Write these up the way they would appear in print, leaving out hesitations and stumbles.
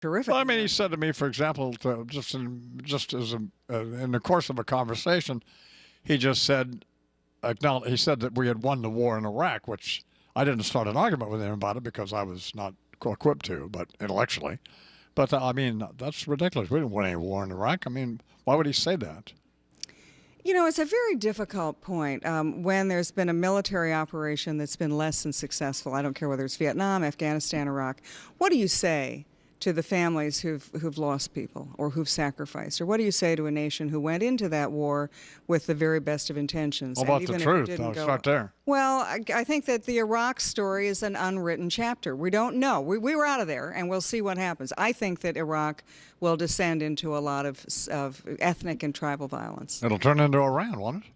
terrific. Well, I mean, he said to me, for example, in the course of a conversation, he just said, he said that we had won the war in Iraq, which I didn't start an argument with him about it because I was not equipped to, but intellectually. But I mean, that's ridiculous. We didn't win any war in Iraq. I mean, why would he say that? You know, it's a very difficult point when there's been a military operation that's been less than successful. I don't care whether it's Vietnam, Afghanistan, Iraq. What do you say to the families who've lost people or who've sacrificed? Or what do you say to a nation who went into that war with the very best of intentions? What about the truth? I'll start there. Well, I think that the Iraq story is an unwritten chapter. We don't know. We were out of there, and we'll see what happens. I think that Iraq will descend into a lot of ethnic and tribal violence. It'll turn into Iran, won't it?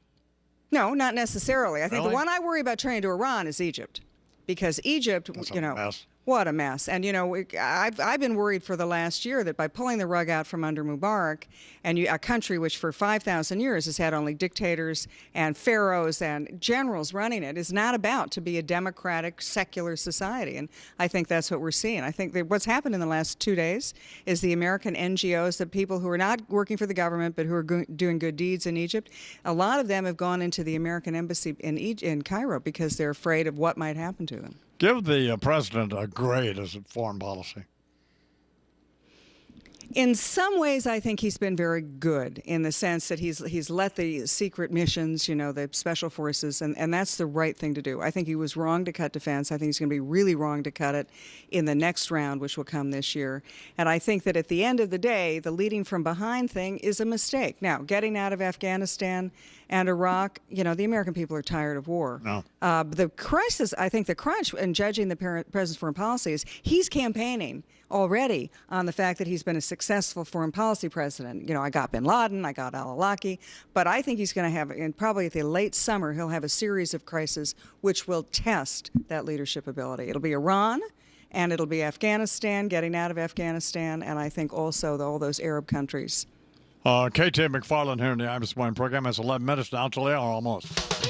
No, not necessarily. I think Really? the one I worry about turning to Iran is Egypt. Because Egypt, That's you a know, mess. what a mess. And, you know, I've been worried for the last year that by pulling the rug out from under Mubarak, and a country which for 5,000 years has had only dictators and pharaohs and generals running it, is not about to be a democratic, secular society. And I think that's what we're seeing. I think that what's happened in the last 2 days is the American NGOs, the people who are not working for the government but who are doing good deeds in Egypt, a lot of them have gone into the American embassy in Cairo because they're afraid of what might happen to them. Give the president a grade as a foreign policy. In some ways, I think he's been very good in the sense that he's let the secret missions, you know, the special forces, and that's the right thing to do. I think he was wrong to cut defense. I think he's going to be really wrong to cut it in the next round, which will come this year. And I think that at the end of the day, the leading from behind thing is a mistake. Now, getting out of Afghanistan and Iraq, you know, the American people are tired of war. No. The crisis, I think the crunch in judging the president's foreign policy is he's campaigning already on the fact that he's been a successful foreign policy president. You know, I got bin Laden, I got al-Awlaki, but I think he's going to have, and probably at the late summer, he'll have a series of crises which will test that leadership ability. It'll be Iran, and it'll be Afghanistan, getting out of Afghanistan, and I think also all those Arab countries. KT McFarland here in the I'm This Morning program. It's 11 minutes now till the hour almost.